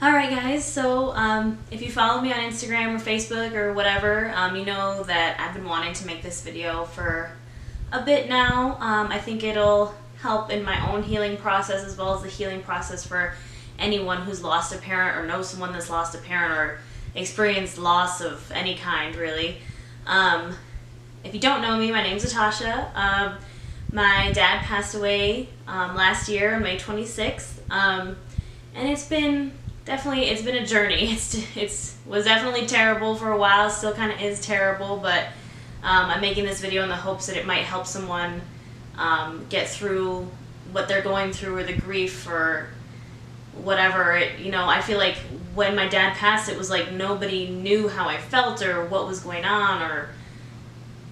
Alright guys, so if you follow me on Instagram or Facebook or whatever, you know that I've been wanting to make this video for a bit now. I think it'll help in my own healing process as well as the healing process for anyone who's lost a parent or knows someone that's lost a parent or experienced loss of any kind, really. If you don't know me, my name's Natasha. My dad passed away last year, May 26th, and it's been a journey. It was definitely terrible for a while, still kind of is terrible, but I'm making this video in the hopes that it might help someone get through what they're going through or the grief or whatever. I feel like when my dad passed, it was like nobody knew how I felt or what was going on or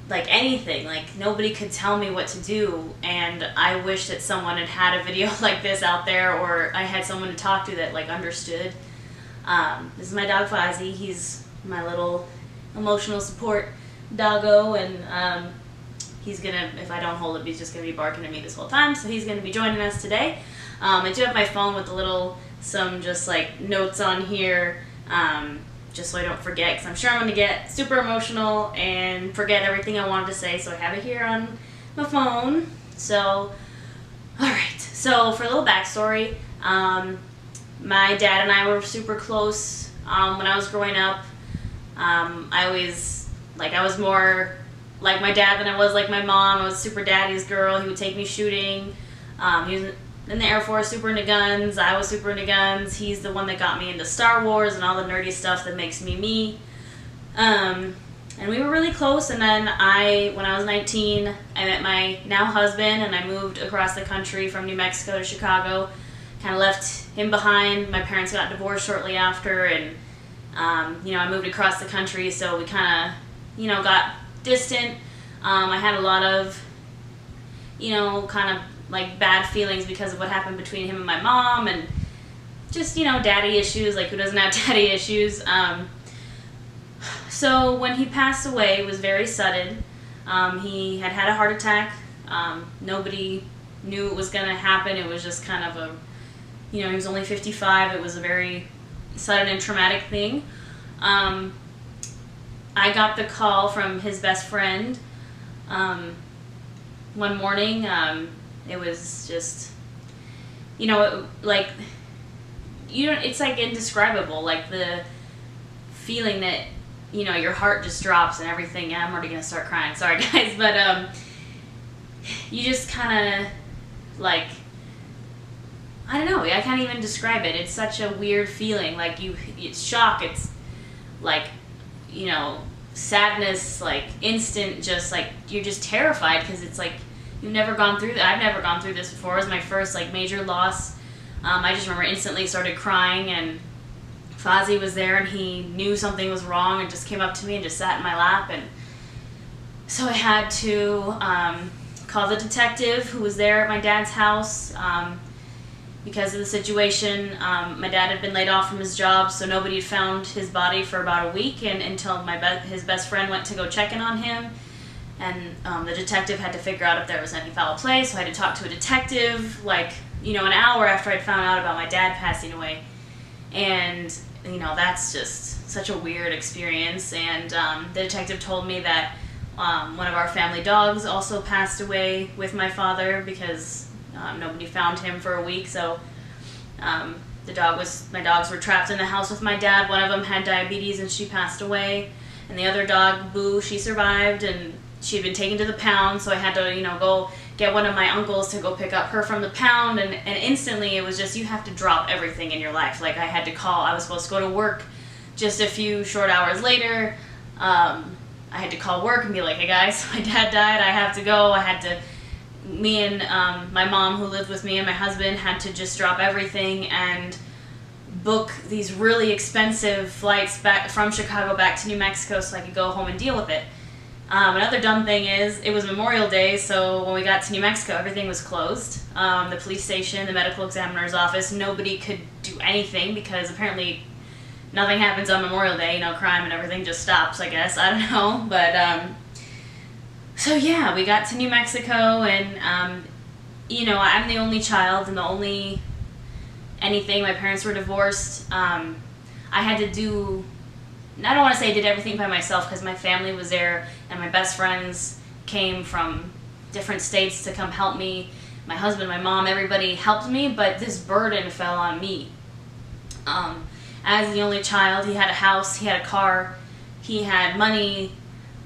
like anything. Like nobody could tell me what to do, and I wish that someone had a video like this out there, or I had someone to talk to that like understood. This is my dog Fozzie. He's my little emotional support doggo, and he's gonna, if I don't hold him, he's just gonna be barking at me this whole time, so he's gonna be joining us today. I do have my phone with some just like notes on here, just so I don't forget, because I'm sure I'm going to get super emotional and forget everything I wanted to say, so I have it here on my phone. So, alright, so for a little backstory, my dad and I were super close when I was growing up. I was more like my dad than I was like my mom. I was super daddy's girl. He would take me shooting. He was in the Air Force, super into guns. I was super into guns. He's the one that got me into Star Wars and all the nerdy stuff that makes me me. And we were really close, and then when I was 19, I met my now husband, and I moved across the country from New Mexico to Chicago. Kind of left him behind. My parents got divorced shortly after, and I moved across the country, so we kind of, got distant. I had a lot of, kind of like bad feelings because of what happened between him and my mom, and just, daddy issues. Like, who doesn't have daddy issues? So when he passed away, it was very sudden. He had a heart attack. Nobody knew it was going to happen. It was just kind of he was only 55. It was a very sudden and traumatic thing. I got the call from his best friend one morning. It was just, it's like indescribable, like the feeling that, your heart just drops and everything. Yeah, I'm already going to start crying. Sorry, guys. But you just kind of, like, I don't know. I can't even describe it. It's such a weird feeling. Like, it's shock. It's, like, sadness, like, instant, just, like, you're just terrified because it's, like, you've never gone through that. I've never gone through this before. It was my first, like, major loss. I just remember instantly started crying, and Fozzie was there, and he knew something was wrong and just came up to me and just sat in my lap. And so I had to call the detective who was there at my dad's house because of the situation. My dad had been laid off from his job, so nobody had found his body for about a week, and until his best friend went to go check in on him. And the detective had to figure out if there was any foul play, so I had to talk to a detective, like, an hour after I'd found out about my dad passing away. And, that's just such a weird experience. And the detective told me that one of our family dogs also passed away with my father because nobody found him for a week. So my dogs were trapped in the house with my dad. One of them had diabetes and she passed away. And the other dog, Boo, she survived, and she had been taken to the pound, so I had to, go get one of my uncles to go pick up her from the pound, and instantly it was just, you have to drop everything in your life. Like, I was supposed to go to work just a few short hours later. I had to call work and be like, hey guys, my dad died, I have to go. Me and my mom, who lived with me, and my husband had to just drop everything and book these really expensive flights back from Chicago back to New Mexico so I could go home and deal with it. Another dumb thing is, it was Memorial Day, so when we got to New Mexico, everything was closed. The police station, the medical examiner's office, nobody could do anything because apparently nothing happens on Memorial Day. Crime and everything just stops, I guess. I don't know. But, so yeah, we got to New Mexico, and, I'm the only child and the only anything. My parents were divorced. I had to do, I don't want to say I did everything by myself because my family was there and my best friends came from different states to come help me. My husband, my mom, everybody helped me, but this burden fell on me. As the only child, he had a house, he had a car, he had money.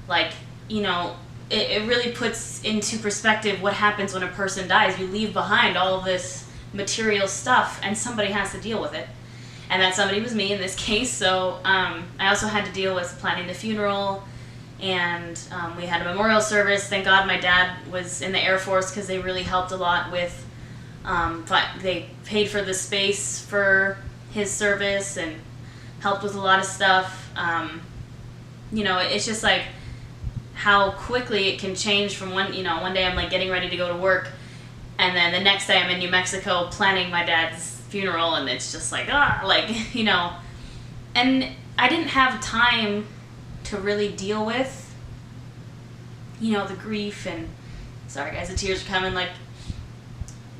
Like, you know, it really puts into perspective what happens when a person dies. You leave behind all of this material stuff and somebody has to deal with it. And that somebody was me in this case. So I also had to deal with planning the funeral, and we had a memorial service. Thank God my dad was in the Air Force because they really helped a lot with, they paid for the space for his service and helped with a lot of stuff. You know, it's just like how quickly it can change from one day I'm like getting ready to go to work, and then the next day I'm in New Mexico planning my dad's funeral, and it's just like, like, you know, and I didn't have time to really deal with, you know, the grief and, sorry guys, the tears are coming, like,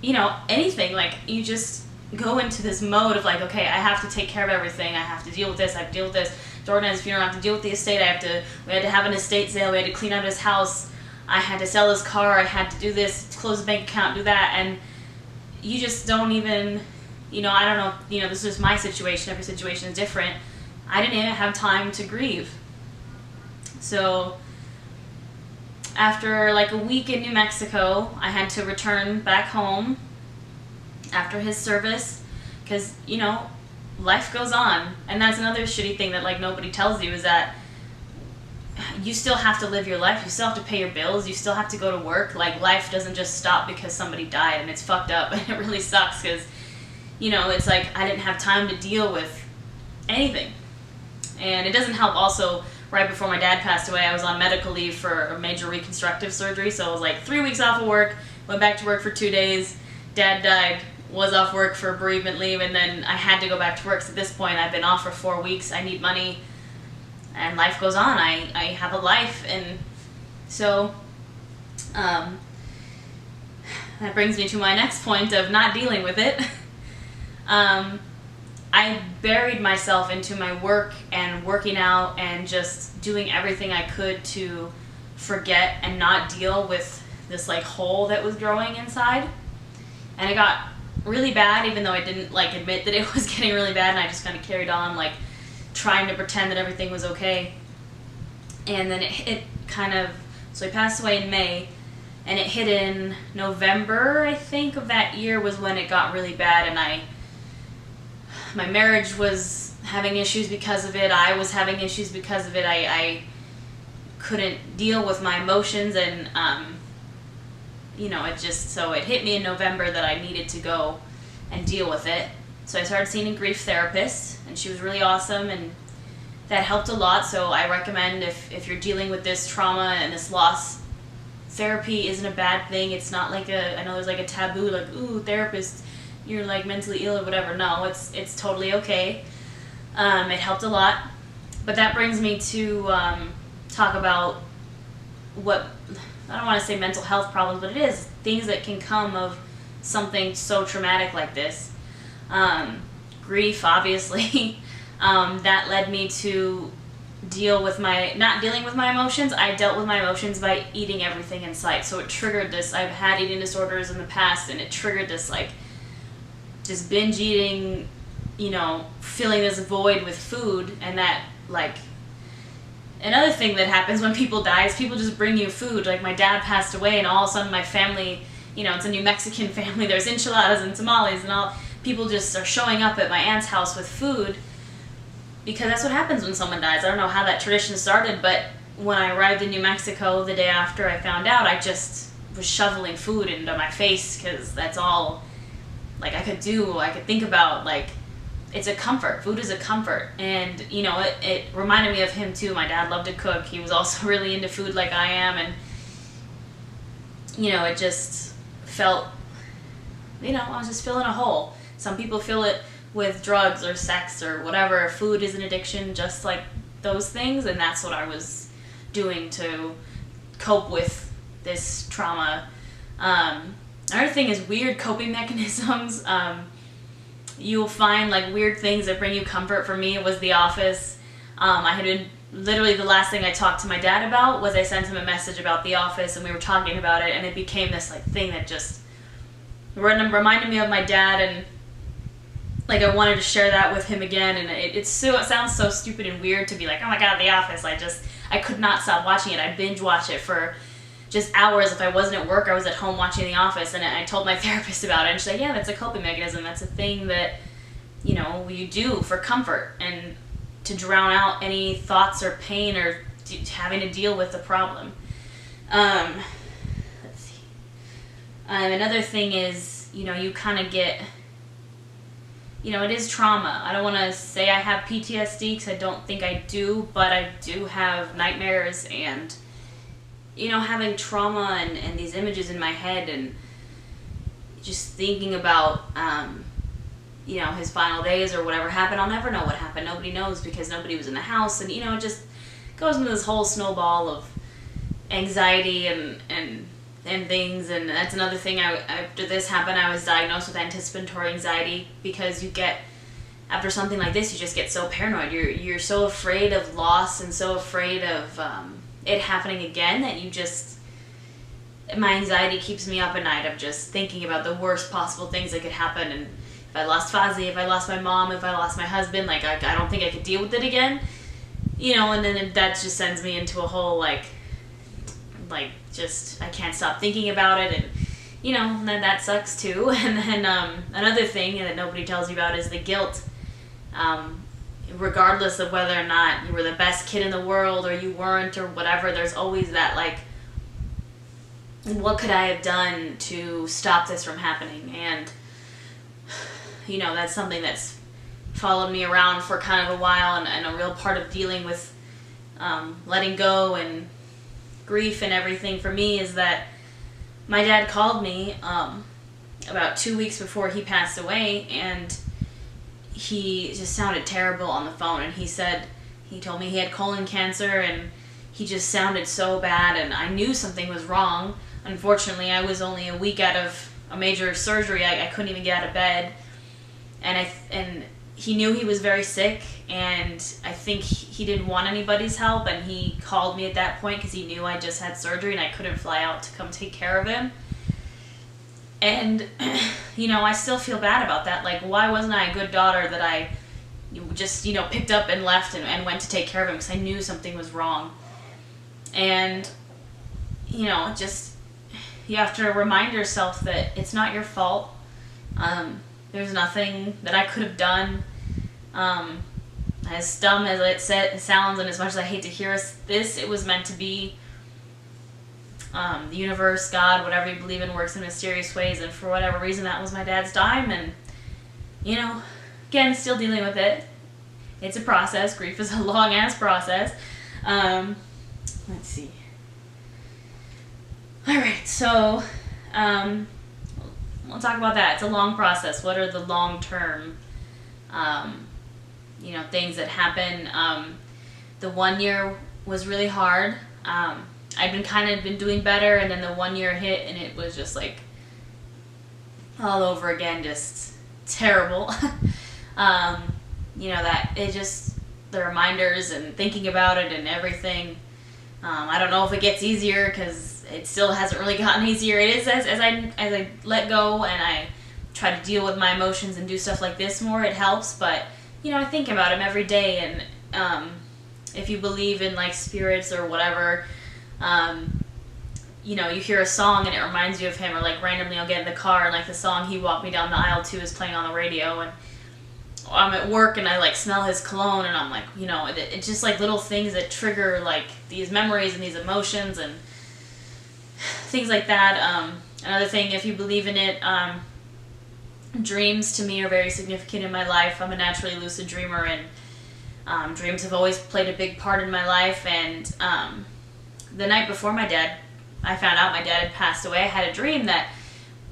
you know, anything. Like, you just go into this mode of like, okay, I have to take care of everything, I have to deal with this, I have to deal with this, to organize the funeral, I have to deal with the estate, we had to have an estate sale, we had to clean out his house, I had to sell his car, I had to do this, close the bank account, do that, and you just don't even, you know, I don't know, you know, this is my situation, every situation is different. I didn't even have time to grieve. So after like a week in New Mexico, I had to return back home after his service because, you know, life goes on. And that's another shitty thing that like nobody tells you, is that you still have to live your life, you still have to pay your bills, you still have to go to work. Like, life doesn't just stop because somebody died, and it's fucked up and it really sucks because, you know, it's like I didn't have time to deal with anything. And it doesn't help also, right before my dad passed away, I was on medical leave for a major reconstructive surgery, so I was like 3 weeks off of work, went back to work for 2 days, dad died, was off work for bereavement leave, and then I had to go back to work. So at this point I've been off for 4 weeks, I need money, and life goes on. I have a life, and so that brings me to my next point of not dealing with it. I buried myself into my work and working out and just doing everything I could to forget and not deal with this like hole that was growing inside. And it got really bad, even though I didn't like admit that it was getting really bad, and I just kind of carried on like trying to pretend that everything was okay. And then it kind of, so he passed away in May, and it hit in November, I think, of that year was when it got really bad, and my marriage was having issues because of it. I was having issues because of it. I couldn't deal with my emotions, and you know, it hit me in November that I needed to go and deal with it. So I started seeing a grief therapist, and she was really awesome, and that helped a lot. So I recommend, if you're dealing with this trauma and this loss, therapy isn't a bad thing. It's not like I know there's like a taboo, like, ooh, therapist, you're like mentally ill or whatever. No, it's totally okay. It helped a lot. But that brings me to talk about what, I don't want to say mental health problems, but it is things that can come of something so traumatic like this. Grief, obviously. That led me to not dealing with my emotions. I dealt with my emotions by eating everything in sight. So it triggered this. I've had eating disorders in the past, and it triggered this like just binge eating, you know, filling this void with food. And that, like, another thing that happens when people die is people just bring you food. Like, my dad passed away, and all of a sudden my family, you know, it's a New Mexican family, there's enchiladas and tamales and all, people just are showing up at my aunt's house with food, because that's what happens when someone dies. I don't know how that tradition started, but when I arrived in New Mexico the day after I found out, I just was shoveling food into my face, because that's all like I could think about. Like, it's a comfort. Food is a comfort. And, you know, it reminded me of him too. My dad loved to cook. He was also really into food like I am. And, you know, it just felt, you know, I was just filling a hole. Some people fill it with drugs or sex or whatever. Food is an addiction, just like those things. And that's what I was doing to cope with this trauma. Another thing is weird coping mechanisms. you'll find like weird things that bring you comfort. For me, it was The Office. I had been literally, the last thing I talked to my dad about was I sent him a message about The Office, and we were talking about it, and it became this like thing that just reminded me of my dad, and like I wanted to share that with him again. And it sounds so stupid and weird to be like, oh my god, The Office. I could not stop watching it. I binge watch it for just hours. If I wasn't at work, I was at home watching The Office, and I told my therapist about it, and she's like, yeah, that's a coping mechanism. That's a thing that, you know, you do for comfort and to drown out any thoughts or pain or having to deal with the problem. Let's see. Another thing is, you know, you kind of get, you know, it is trauma. I don't want to say I have PTSD because I don't think I do, but I do have nightmares and, you know, having trauma and these images in my head and just thinking about, you know, his final days or whatever happened. I'll never know what happened. Nobody knows because nobody was in the house. And, you know, it just goes into this whole snowball of anxiety and things. And that's another thing. After this happened, I was diagnosed with anticipatory anxiety because you get, after something like this, you just get so paranoid. You're so afraid of loss and so afraid of it happening again that you just, my anxiety keeps me up at night of just thinking about the worst possible things that could happen. And if I lost Fozzie, if I lost my mom, if I lost my husband, like I don't think I could deal with it again, you know. And then that just sends me into a whole like just I can't stop thinking about it, and you know, then that sucks too. And then another thing that nobody tells you about is the guilt. Regardless of whether or not you were the best kid in the world or you weren't or whatever, there's always that like, what could I have done to stop this from happening? And you know, that's something that's followed me around for kind of a while, and a real part of dealing with letting go and grief and everything for me is that my dad called me about 2 weeks before he passed away, and he just sounded terrible on the phone. And he told me he had colon cancer, and he just sounded so bad, and I knew something was wrong. Unfortunately, I was only a week out of a major surgery. I couldn't even get out of bed. And he knew he was very sick, and I think he didn't want anybody's help, and he called me at that point because he knew I just had surgery and I couldn't fly out to come take care of him. And, you know, I still feel bad about that. Like, why wasn't I a good daughter that I just, you know, picked up and left and went to take care of him because I knew something was wrong. And, you know, just, you have to remind yourself that it's not your fault. There's nothing that I could have done. As dumb as it sounds, and as much as I hate to hear this, it was meant to be. The universe, God, whatever you believe in, works in mysterious ways, and for whatever reason, that was my dad's time. And, you know, again, still dealing with it. It's a process. Grief is a long-ass process. Let's see. All right, so we'll talk about that. It's a long process. What are the long-term, you know, things that happen? The 1 year was really hard. I'd been doing better, and then the 1 year hit, and it was just like all over again, just terrible. You know, that it just, the reminders and thinking about it and everything. I don't know if it gets easier because it still hasn't really gotten easier. It is as I let go and I try to deal with my emotions and do stuff like this more, it helps. But, you know, I think about him every day, and if you believe in like spirits or whatever, you know, you hear a song and it reminds you of him, or like randomly I'll get in the car and like the song He Walked Me Down the Aisle To is playing on the radio, and I'm at work and I like smell his cologne, and I'm like, you know, it's just like little things that trigger like these memories and these emotions and things like that. Another thing, if you believe in it, dreams to me are very significant in my life. I'm a naturally lucid dreamer, and dreams have always played a big part in my life. And the night before I found out my dad had passed away, I had a dream that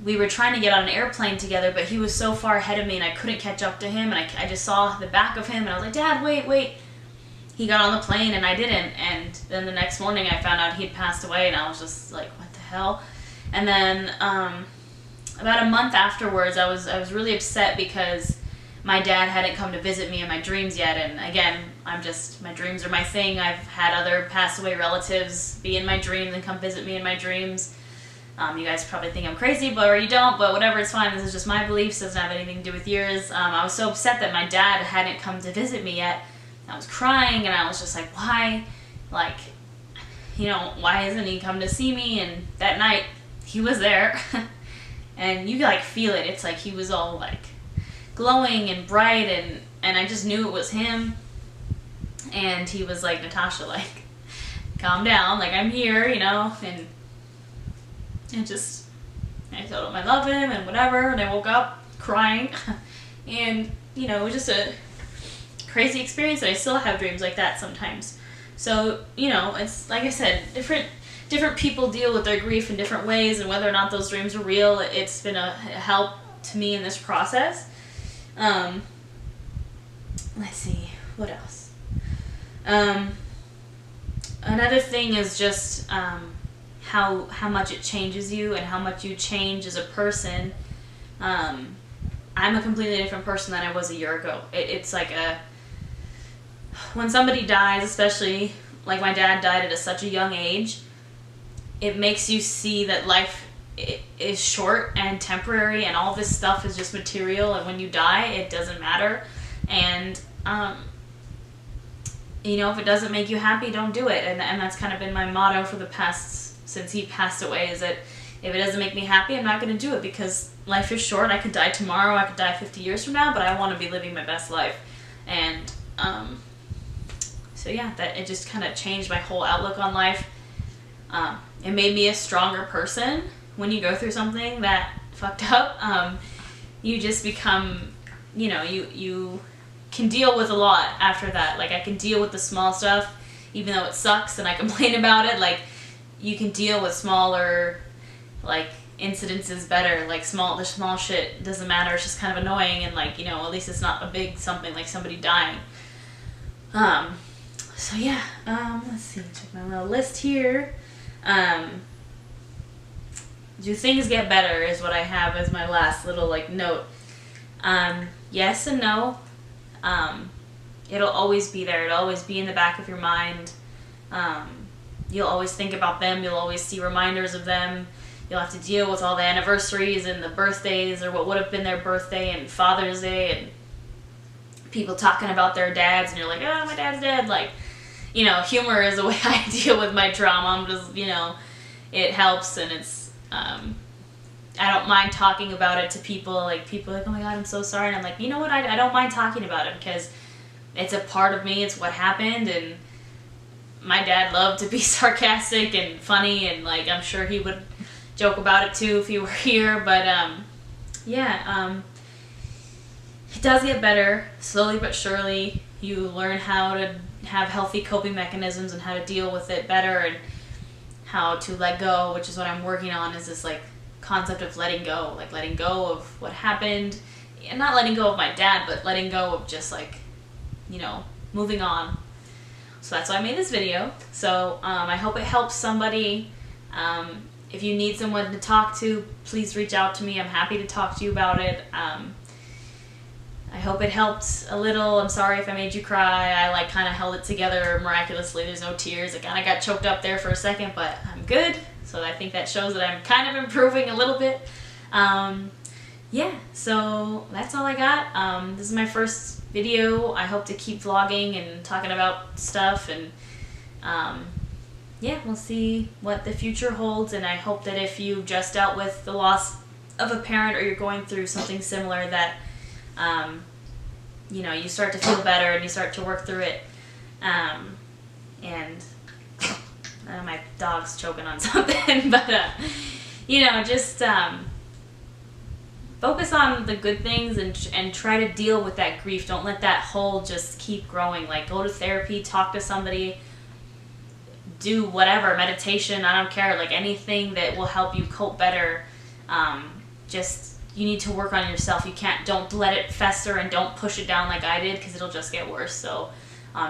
we were trying to get on an airplane together, but he was so far ahead of me and I couldn't catch up to him, and I just saw the back of him, and I was like, Dad, wait. He got on the plane and I didn't, and then the next morning I found out he'd passed away, and I was just like, what the hell? And then about a month afterwards, I was really upset because my dad hadn't come to visit me in my dreams yet. And again, my dreams are my thing. I've had other passed away relatives be in my dreams and come visit me in my dreams. You guys probably think I'm crazy, or you don't, but whatever, it's fine. This is just my beliefs. Doesn't have anything to do with yours. I was so upset that my dad hadn't come to visit me yet. I was crying, and I was just like, why? Like, you know, why hasn't he come to see me? And that night, he was there. And you like feel it. It's like he was all like glowing and bright, and I just knew it was him. And he was like, Natasha, like, calm down, like, I'm here, you know. And I told him I love him and whatever, and I woke up crying. And, you know, it was just a crazy experience, and I still have dreams like that sometimes. So, you know, it's like I said, different people deal with their grief in different ways, and whether or not those dreams are real, it's been a help to me in this process. Let's see, what else? Another thing is just how much it changes you and how much you change as a person. I'm a completely different person than I was a year ago. It's like when somebody dies, especially like my dad died at such a young age, it makes you see that life is short and temporary, and all this stuff is just material, and when you die, it doesn't matter. And you know, if it doesn't make you happy, don't do it. And that's kind of been my motto for the past, since he passed away, is that if it doesn't make me happy, I'm not going to do it, because life is short. I could die tomorrow, I could die 50 years from now, but I want to be living my best life. And so yeah, that it just kind of changed my whole outlook on life. It made me a stronger person. When you go through something that fucked up, you just become, you know, you can deal with a lot after that. Like, I can deal with the small stuff, even though it sucks and I complain about it. Like, you can deal with smaller, like, incidences better. Like, the small shit doesn't matter. It's just kind of annoying, and, like, you know, at least it's not a big something like somebody dying. So yeah, let's see, check my little list here. Do things get better is what I have as my last little, like, note. Yes and no. It'll always be there. It'll always be in the back of your mind. You'll always think about them. You'll always see reminders of them. You'll have to deal with all the anniversaries and the birthdays, or what would have been their birthday and Father's Day, and people talking about their dads, and you're like, oh, my dad's dead. Like, you know, humor is the way I deal with my trauma. I'm just, you know, it helps, and it's, I don't mind talking about it to people. Like, people are like, oh my God, I'm so sorry. And I'm like, you know what, I don't mind talking about it, because it's a part of me. It's what happened, and my dad loved to be sarcastic and funny, and, like, I'm sure he would joke about it too if he were here. But yeah, it does get better, slowly but surely. You learn how to have healthy coping mechanisms and how to deal with it better, and how to let go, which is what I'm working on, is this, like, concept of letting go. Like, letting go of what happened, and not letting go of my dad, but letting go of just, like, you know, moving on. So that's why I made this video. So I hope it helps somebody. If you need someone to talk to, please reach out to me. I'm happy to talk to you about it. I hope it helped a little. I'm sorry if I made you cry. I, like, kind of held it together miraculously. There's no tears. I kind of got choked up there for a second, but I'm good. So I think that shows that I'm kind of improving a little bit. Yeah, so that's all I got. This is my first video. I hope to keep vlogging and talking about stuff, and yeah, we'll see what the future holds. And I hope that if you just dealt with the loss of a parent, or you're going through something similar, that you know, you start to feel better and you start to work through it. And my dog's choking on something, but you know, just focus on the good things, and try to deal with that grief. Don't let that hole just keep growing. Like, go to therapy, talk to somebody, do whatever, meditation, I don't care, like, anything that will help you cope better. You need to work on yourself. Don't let it fester, and don't push it down like I did, because it'll just get worse. So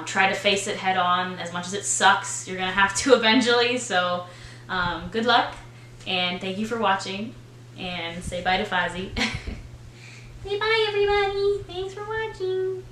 try to face it head on. As much as it sucks, you're gonna have to eventually. So good luck, and thank you for watching, and say bye to Fozzie. Say bye, everyone. everybody. Thanks for watching.